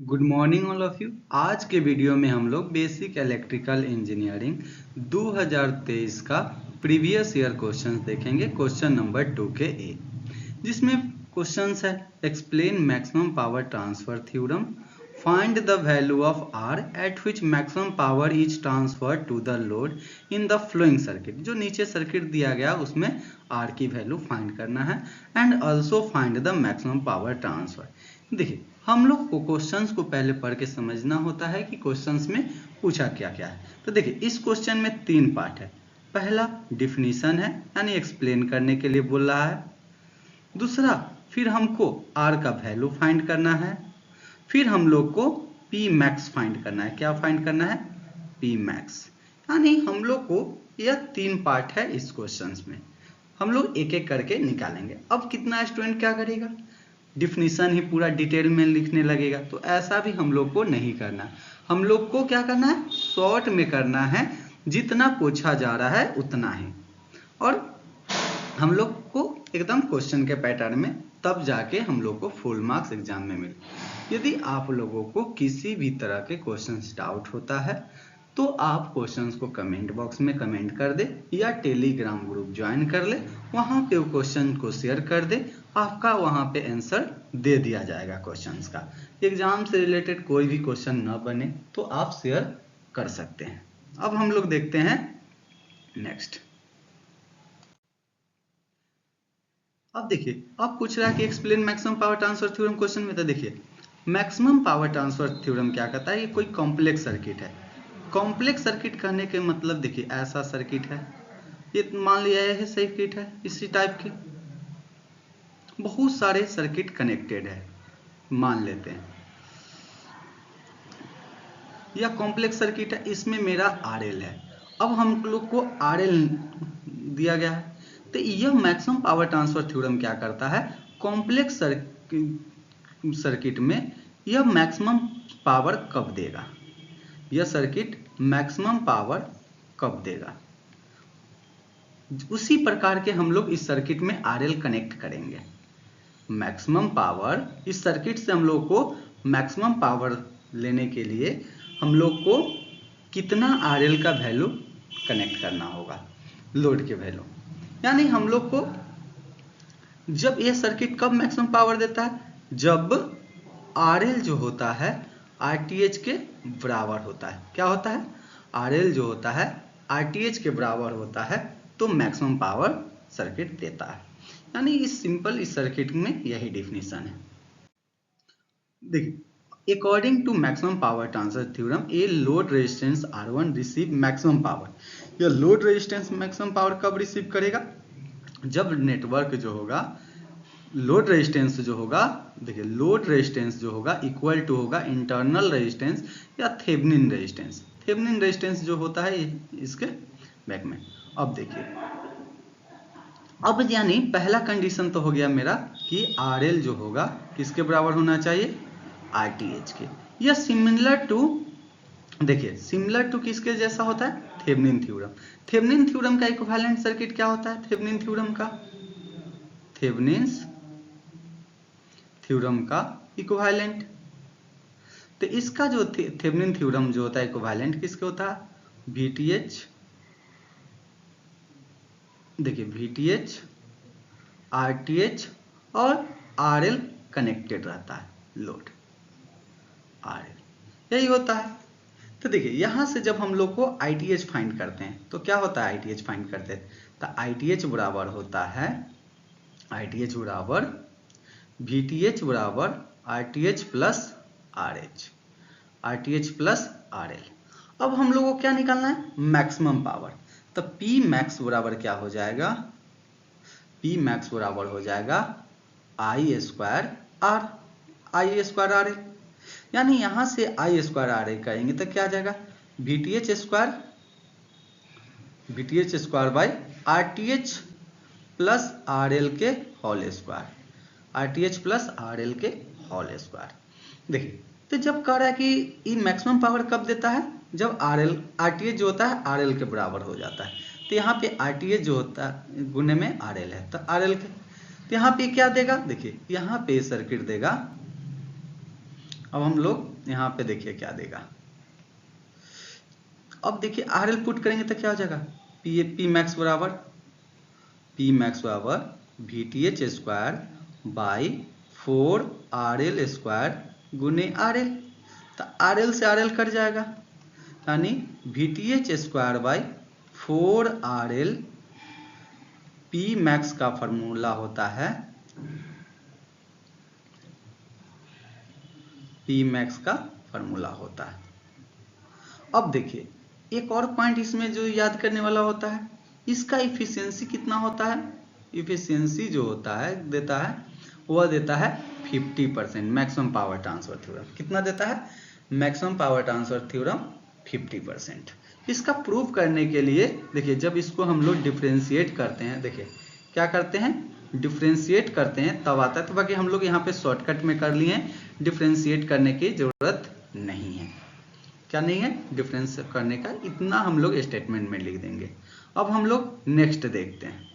Good morning all of you. आज के video में हम लोग बेसिक इलेक्ट्रिकल इंजीनियरिंग 2023 का प्रीवियस ईयर क्वेश्चंस देखेंगे। क्वेश्चन नंबर 2 के ए, जिसमें क्वेश्चंस है explain maximum power transfer theorem, find the value of R at which maximum power is transfer to the load in the following circuit. जो नीचे circuit दिया गया उसमें are की वैल्यू फाइंड करना है and also find the maximum power transfer. देखिए, हम लोग को क्वेश्चंस को पहले पढ़ के समझना होता है कि क्वेश्चंस में पूछा क्या क्या है। तो देखिए, इस क्वेश्चन में 3 पार्ट है। पहला डिफिनीशन है, यानी एक्सप्लेन करने के लिए बोल रहा है। दूसरा, फिर हमको आर का वैल्यू फाइंड करना है। फिर हम लोग को पी मैक्स फाइंड करना है। क्या फाइंड करना है? P max. यानी हम लोग को यह 3 पार्ट है इस क्वेश्चंस में। हम लोग एक एक करके निकालेंगे। अब कितना स्टूडेंट क्या करेगा, डिफिनीशन ही पूरा डिटेल में लिखने लगेगा, तो ऐसा भी हम लोग को नहीं करना। हम लोग को क्या करना है, शॉर्ट में करना है, जितना पूछा जा रहा है उतना ही, और हम लोग को एकदम क्वेश्चन के पैटर्न में, तब जाके हम लोग को फुल मार्क्स एग्जाम में मिले। यदि आप लोगों को किसी भी तरह के क्वेश्चंस डाउट होता है तो आप क्वेश्चंस को कमेंट बॉक्स में कमेंट कर दे या टेलीग्राम ग्रुप ज्वाइन कर ले, वहां पे वो क्वेश्चन को शेयर कर दे, आपका वहां पे आंसर दे दिया जाएगा क्वेश्चंस का। एग्जाम से रिलेटेड कोई भी क्वेश्चन न बने तो आप शेयर कर सकते हैं। अब हम लोग देखते हैं नेक्स्ट। अब देखिए, अब पूछ रहा है कि explain maximum power transfer theorem. Question में तो देखिए, मैक्सिमम पावर ट्रांसफर थ्योरम क्या कहता है, ये कोई कॉम्प्लेक्स सर्किट है। कॉम्प्लेक्स सर्किट कहने के मतलब देखिए, ऐसा सर्किट है, ये मान लिया यह सर्किट है, इसी टाइप के बहुत सारे सर्किट कनेक्टेड है, मान लेते हैं यह कॉम्प्लेक्स सर्किट है, इसमें मेरा आरएल है। अब हम लोग को आरएल दिया गया है, तो यह मैक्सिमम पावर ट्रांसफर थ्योरम क्या करता है, कॉम्प्लेक्स सर्किट में यह मैक्सिमम पावर कब देगा, यह सर्किट मैक्सिमम पावर कब देगा, उसी प्रकार के हम लोग इस सर्किट में आरएल कनेक्ट करेंगे। मैक्सिमम पावर, इस सर्किट से हम लोग को मैक्सिमम पावर लेने के लिए हम लोग को कितना आरएल का वैल्यू कनेक्ट करना होगा, लोड के वैल्यू। यानी हम लोग को जब यह सर्किट कब मैक्सिमम पावर देता है, जब आरएल जो होता है आरटीएच के बराबर होता है। क्या होता है, आरएल जो होता है आरटीएच के बराबर होता है, तो मैक्सिमम पावर सर्किट देता है। यानी इस सिंपल इस सर्किट में यही डिफिनीशन है। देखिए, according to maximum power transfer theorem, a load resistance R1 receive maximum power. यह लोड रेजिस्टेंस मैक्सिमम पावर कब रिसीव करेगा, जब नेटवर्क जो होगा, लोड रेजिस्टेंस जो होगा, देखिए लोड रेजिस्टेंस जो होगा इक्वल टू होगा इंटरनल रेजिस्टेंस या थेवेनिन रेजिस्टेंस। थेवेनिन रेजिस्टेंस जो होता है इसके बैक में। अब देखिए, अब यानी पहला कंडीशन तो हो गया मेरा कि आरएल जो होगा किसके बराबर होना चाहिए, आरटीएच के। यह सिमिलर टू, देखिए सिमिलर टू किसके जैसा होता है, थेवेनिन थ्योरम। थेवेनिन थ्योरम का इक्विवेलेंट सर्किट क्या होता है, थेवेनिन थ्योरम का, थेवेनिन थ्योरम का इक्विवेलेंट। तो इसका जो थेवेनिन थ्योरम जो होता है इक्विवेलेंट किसके होता है, वीटीएच। देखिए वीटीएच, आरटीएच और आरएल कनेक्टेड रहता है, लोड आरएल यही होता है। तो देखिए, यहां से जब हम लोग को आईटीएच फाइंड करते हैं तो क्या होता है, आईटीएच फाइंड करते हैं तो आईटीएच बराबर होता है, आईटीएच बराबर वीटीएच बराबर RTH plus RH, RTH plus RL. अब हम लोगों को क्या निकालना है, मैक्सिमम पावर। तो पी मैक्स बराबर क्या हो जाएगा, पी मैक्स बराबर हो जाएगा I square R, I square R A. यानी यहां से आई स्क्वायर आर ए करेंगे तो क्या आ जाएगा, VTH square, VTH square by RTH plus RL के whole square, RTH plus RL के होल स्क्वायर। देखिए, तो जब कह रहा है कि ये मैक्सिमम पावर कब देता है, जब आरएल, आरटीएच जो होता है आरएल के बराबर हो जाता है। तो यहाँ पे आरटीएच जो होता है गुने में आरएल है, तो आरएल के, तो यहाँ पे क्या देगा, देखिए यहाँ पे सर्किट देगा अब हम लोग यहाँ पे देखिए क्या देगा। अब देखिए RL पुट करेंगे तो क्या हो जाएगा, पी मैक्स बराबर VTH square by 4RL square गुने RL। तो RL से RL कट जाएगा, यानी VTH square by 4RL। P max का फॉर्मूला होता है, पी मैक्स का फॉर्मूला होता है। अब देखिए एक और पॉइंट इसमें जो याद करने वाला होता है, इसका इफिशियंसी कितना होता है। इफिशियंसी जो होता है देता है, वह देता है 50%। मैक्सिमम पावर ट्रांसफर थ्योरम कितना देता है, मैक्सिमम पावर ट्रांसफर थ्योरम 50%। इसका प्रूफ करने के लिए देखिए, जब इसको हम लोग डिफ्रेंशिएट करते हैं, देखिए क्या करते हैं, डिफ्रेंशिएट करते हैं तब आता है। तो बाकी हम लोग यहाँ पे शॉर्टकट में कर लिए हैं, डिफ्रेंशिएट करने की जरूरत नहीं है। क्या नहीं है, डिफरेंस करने का, इतना हम लोग स्टेटमेंट में लिख देंगे। अब हम लोग नेक्स्ट देखते हैं।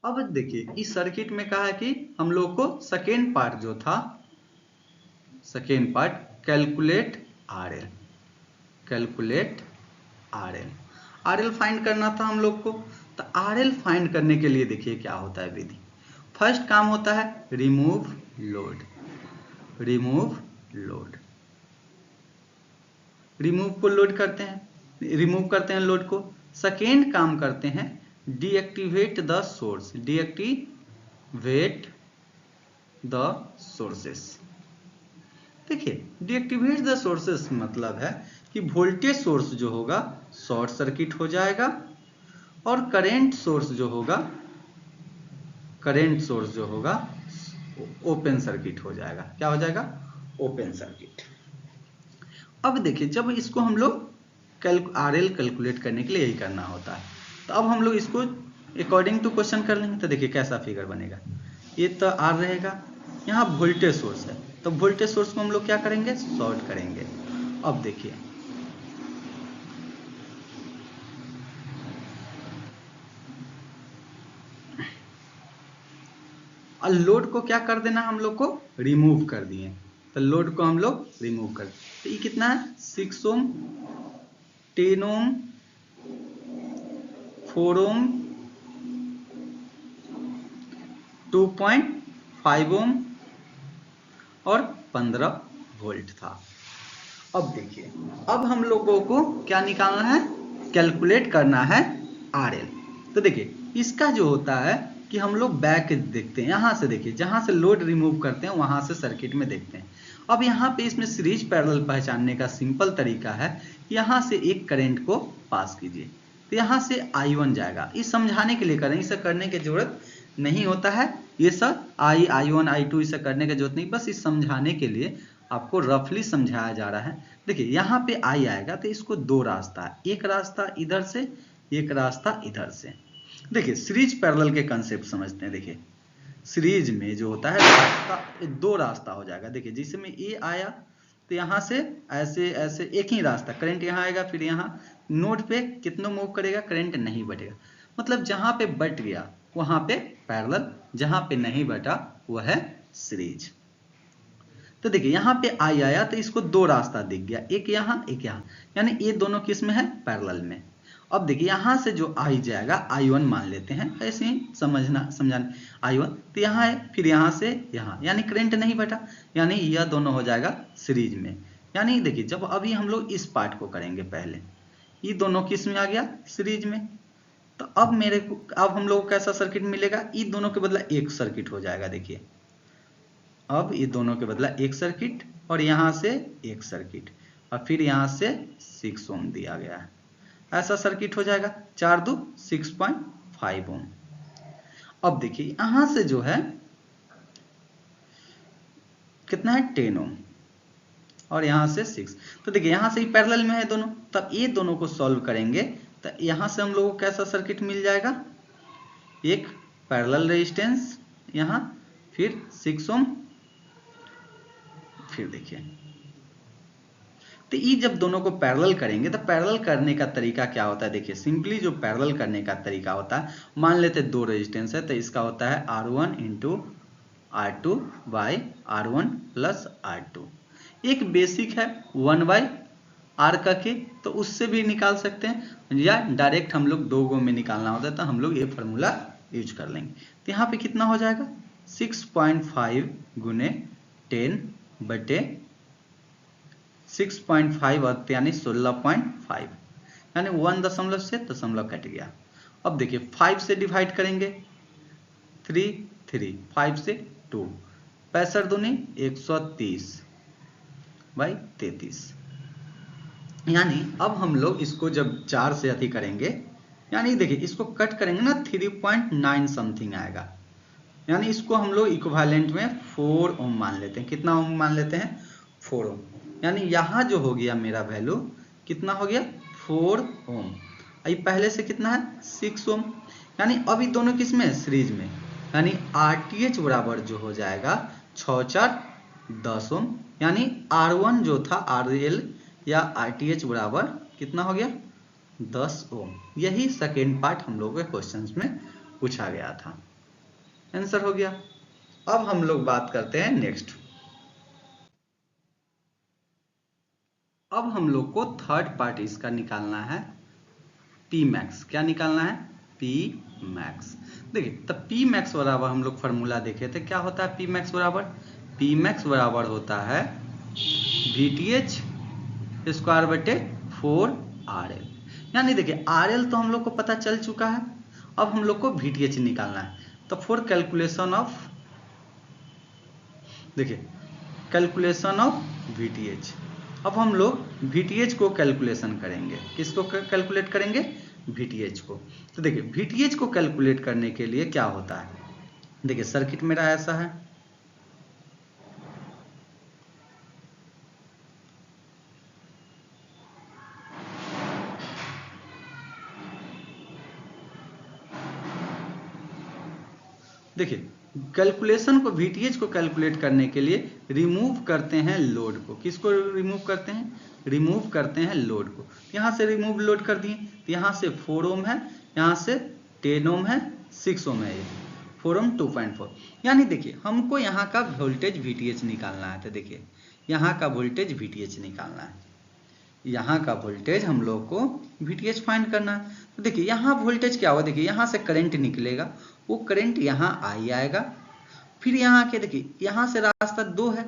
अब देखिए इस सर्किट में कहा है कि हम लोग को सेकेंड पार्ट जो था, second part calculate RL, calculate RL find करना था हम लोग को। तो RL फाइंड करने के लिए देखिए क्या होता है विधि। फर्स्ट काम होता है remove load, remove load, remove को लोड करते हैं, रिमूव करते हैं लोड को। सेकेंड काम करते हैं deactivate the source, deactivate the sources. देखिए डीएक्टिवेट द सोर्सेस मतलब है कि वोल्टेज सोर्स जो होगा शॉर्ट सर्किट हो जाएगा, और करंट सोर्स जो होगा, करंट सोर्स जो होगा ओपन सर्किट हो जाएगा। क्या हो जाएगा, ओपन सर्किट। अब देखिए जब इसको हम लोग RL कैलकुलेट करने के लिए यही करना होता है। तो अब हम लोग इसको अकॉर्डिंग टू क्वेश्चन कर लेंगे। तो देखिए कैसा फिगर बनेगा, ये तो R रहेगा, यहाँ वोल्टेज सोर्स है, तो वोल्टेज सोर्स को हम लोग क्या करेंगे, शॉर्ट करेंगे। अब देखिए और लोड को क्या कर देना, हम लोग को रिमूव कर दिए। तो लोड को हम लोग रिमूव कर, तो ये कितना है 6 ओम, 10 ओम, 4 ओम, 2.5 ओम और 15 वोल्ट था। अब देखिए अब हम लोगों को क्या निकालना है, कैलकुलेट करना है RL। तो देखिए इसका जो होता है कि हम लोग बैक देखते हैं, यहाँ से देखिए जहाँ से लोड रिमूव करते हैं वहाँ से सर्किट में देखते हैं। अब यहाँ पे इसमें सीरीज पैरेलल पहचानने का सिंपल तरीका है, यहाँ से एक करंट को पास कीजिए, तो यहाँ से I1 जाएगा। इस समझाने के लिए करें, इसे करने की जरूरत नहीं होता है, ये सब I1 I2 इसे करने की जरूरत नहीं, बस इस समझाने के लिए आपको रफली समझाया जा रहा है। देखिए यहाँ पे I आएगा तो इसको दो रास्ता है, एक रास्ता इधर से, एक रास्ता इधर से। देखिए सीरीज पैरेलल के कंसेप्ट समझते हैं। देखिए सीरीज में जो होता है रास्ता, दो रास्ता हो जाएगा। देखिए जिसमें ए आया तो यहाँ से ऐसे ऐसे एक ही रास्ता, करंट यहाँ आएगा, फिर यहाँ नोड पे कितना मूव करेगा, करंट नहीं बटेगा। मतलब जहाँ पे बट गया वहाँ पे पैरेलल, जहाँ पे नहीं बटा वह है सीरीज। तो देखिए यहाँ पे आई आया तो इसको दो रास्ता दिख गया, एक यहाँ एक यहाँ, यानी ये दोनों किस में है, पैरेलल में। अब देखिए यहाँ से जो आई जाएगा I1 मान लेते हैं, ऐसे ही समझाने I1, तो यहाँ है, फिर यहाँ से यहाँ, यानी करंट नहीं बटा, यानी यह दोनों हो जाएगा सीरीज में। यानी देखिए जब अभी हम लोग इस पार्ट को करेंगे, पहले ये दोनों किस में आ गया, सीरीज में। तो अब मेरे को, अब हम लोग को कैसा सर्किट मिलेगा, ये दोनों के बदला एक सर्किट हो जाएगा। देखिए अब ये दोनों के बदला एक सर्किट, और यहाँ से एक सर्किट, और फिर यहाँ से 6 ओम दिया गया है, ऐसा सर्किट हो जाएगा। 4 2 6.5 ओम। अब देखिए यहां से जो है कितना है, 10 ओम, और यहां से 6। तो देखिए यहां से ही पैरेलल में है दोनों, तब ये दोनों को सॉल्व करेंगे तो यहां से हम लोगों को कैसा सर्किट मिल जाएगा, एक पैरेलल रेजिस्टेंस यहां, फिर 6 ओम, फिर देखिए तो ये जब दोनों को पैरेलल करेंगे तो पैरेलल करने का तरीका क्या होता है। देखिए सिंपली जो पैरेलल करने का तरीका होता है, मान लेते दो रेजिस्टेंस है तो इसका होता है R1 into R2 by R1 plus R2। एक बेसिक है 1 बाई R का के, तो उससे भी निकाल सकते हैं, या डायरेक्ट हम लोग दो गो में निकालना होता है तो हम लोग ये फार्मूला यूज कर लेंगे। तो यहाँ पे कितना हो जाएगा 6.5 गुने 10 बटे 6.5 यानी 16.5, यानी 1 दशमलव से दशमलव कट गया। अब देखिए 5 से डिवाइड करेंगे 3 5 से 2 65 दूनी 130 बाई 33, यानी अब हम लोग इसको जब 4 से अति करेंगे, यानी देखिए इसको कट करेंगे ना 3.9 समथिंग आएगा, यानी इसको हम लोग इक्विवेलेंट में 4 ओम मान लेते हैं। कितना ओम मान लेते हैं 4 ओम, यानी यहाँ जो हो गया मेरा वैल्यू कितना हो गया 4 ओम। ये पहले से कितना है 6 ओम, यानी अभी दोनों किस में सीरीज में, यानी RTH बराबर जो हो जाएगा 6 4 10 ओम, यानी R1 जो था RL या RTH बराबर कितना हो गया 10 ओम। यही सेकेंड पार्ट हम लोगों के क्वेश्चंस में पूछा गया था, आंसर हो गया। अब हम लोग बात करते हैं नेक्स्ट। अब हम लोग को थर्ड पार्ट इसका निकालना है P मैक्स। क्या निकालना है P मैक्स। देखिए तब P मैक्स बराबर हम लोग फार्मूला देखे थे, क्या होता है P मैक्स बराबर, P मैक्स बराबर होता है VTH स्क्वायर बटे 4RL। यानी देखिए RL तो हम लोग को पता चल चुका है, अब हम लोग को VTH निकालना है। तो फॉर कैलकुलेशन ऑफ, देखिए कैलकुलेशन ऑफ VTH, अब हम लोग VTH को कैलकुलेशन करेंगे। किसको कैलकुलेट करेंगे VTH को। तो देखिए VTH को कैलकुलेट करने के लिए क्या होता है, देखिए सर्किट मेरा ऐसा है, देखिए कैलकुलेशन को VTH को कैलकुलेट करने के लिए रिमूव करते हैं लोड को। किसको रिमूव करते हैं, रिमूव करते हैं लोड को। यहाँ से रिमूव लोड कर दिए, तो यहाँ से 4 ओम है, यहाँ से 10 ओम है, 6 ओम है, 4 ओम 2.4, यानी देखिए हमको यहाँ का वोल्टेज VTH निकालना है। तो देखिए यहाँ का वोल्टेज VTH निकालना है, यहाँ का वोल्टेज हम लोग को VTH फाइंड करना है। तो देखिए यहाँ वोल्टेज क्या होगा, देखिए यहाँ से करंट निकलेगा, वो करंट यहाँ आएगा, फिर यहाँ के देखिए यहाँ से रास्ता 2 है,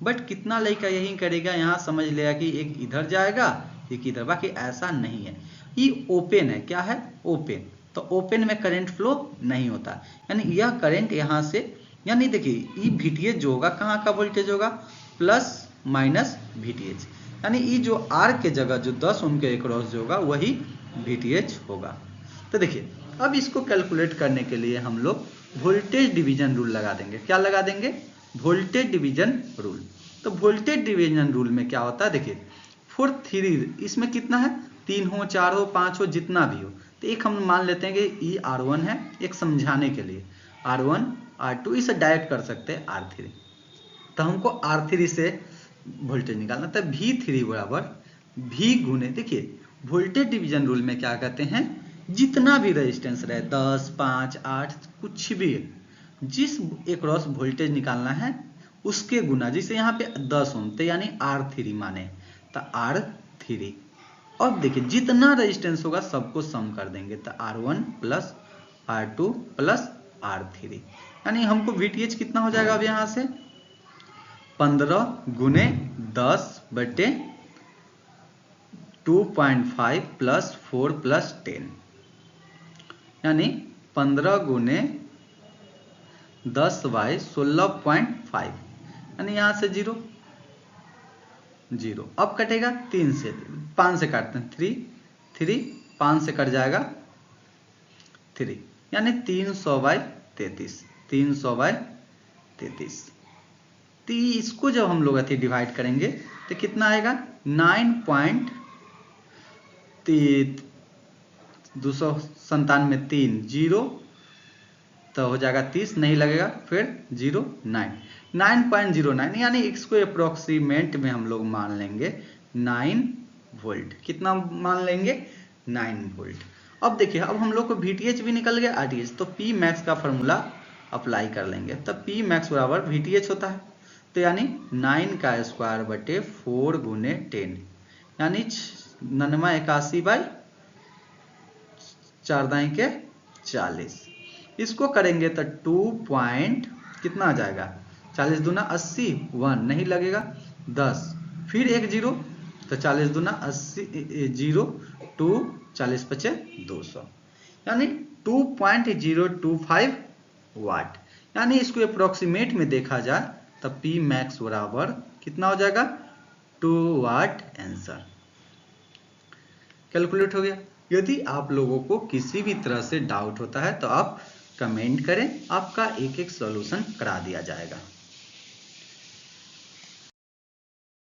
बट कितना लड़का यही करेगा, यहाँ समझ लेगा कि एक इधर जाएगा एक इधर, बाकी ऐसा नहीं है। ये ओपन है, क्या है ओपन, तो ओपन में करंट फ्लो नहीं होता, यानी यह करंट यहाँ से, यानी देखिए ये VTH जो होगा कहाँ का वोल्टेज होगा प्लस माइनस VTH, यानी ये जो R के जगह जो 10 ओम के अक्रॉस जो होगा वही VTH होगा। तो देखिए अब इसको कैलकुलेट करने के लिए हम लोग वोल्टेज डिवीजन रूल लगा देंगे। क्या लगा देंगे वोल्टेज डिवीजन रूल। तो वोल्टेज डिवीजन रूल में क्या होता है, देखिए फॉर 3 इसमें कितना है 3 हो 4 हो 5 हो जितना भी हो, तो एक हम मान लेते हैं कि ये R1 है, एक समझाने के लिए R1 R2 इसे डायरेक्ट कर सकते हैं R3। तो हमको R3 से वोल्टेज निकालना, तो V3 बराबर V गुने, देखिए वोल्टेज डिवीजन रूल में क्या कहते हैं, जितना भी रेजिस्टेंस रहे 10 5 8 कुछ भी, जिस अक्रॉस वोल्टेज निकालना है उसके गुना, जैसे यहाँ पे 10 ओम तो यानी R3 माने, तो R3। अब देखिए जितना रेजिस्टेंस होगा सबको सम कर देंगे, तो R1 plus R2 plus R3, यानी हमको VTH कितना हो जाएगा अब यहाँ से 15 गुने 10 बटे 2.5 प्लस 4 प्लस 10, यानी 15 गुने 10 बाई 16.5, यानी यहाँ से 0 0, अब कटेगा 3 से 5 से काटते हैं 3 5 से कट जाएगा 3, यानी 300 बाई 33, 300 बाई 33। तो इसको जब हम लोग अति डिवाइड करेंगे तो कितना आएगा 297 3 0, तो हो जाएगा 30, नहीं लगेगा फिर 0 9.09, यानी इसको अप्रोक्सीमेट में हम लोग मान लेंगे 9 वोल्ट। कितना मान लेंगे 9 वोल्ट। अब देखिए अब हम लोग को VTH भी निकल गया RTH, तो P मैक्स का फॉर्मूला अप्लाई कर लेंगे तब पी मैक्स बराबर VTH होता है। तो यानी 9 का स्क्वायर बटे 4 गुने 10 यानी 9981/4 इसको करेंगे तो 2 पॉइंट कितना आ जाएगा, 40 दूना 80, 1 नहीं लगेगा 10, फिर एक जीरो तो 40 दूना 80 0 2 40 पचे 200 यानी 2.025 वाट। यानी इसको अप्रोक्सीमेट में देखा जाए तो पी मैक्स बराबर कितना हो जाएगा 2 वाट आंसर। कैलकुलेट हो गया। यदि आप लोगों को किसी भी तरह से डाउट होता है तो आप कमेंट करें, आपका एक एक सॉल्यूशन करा दिया जाएगा।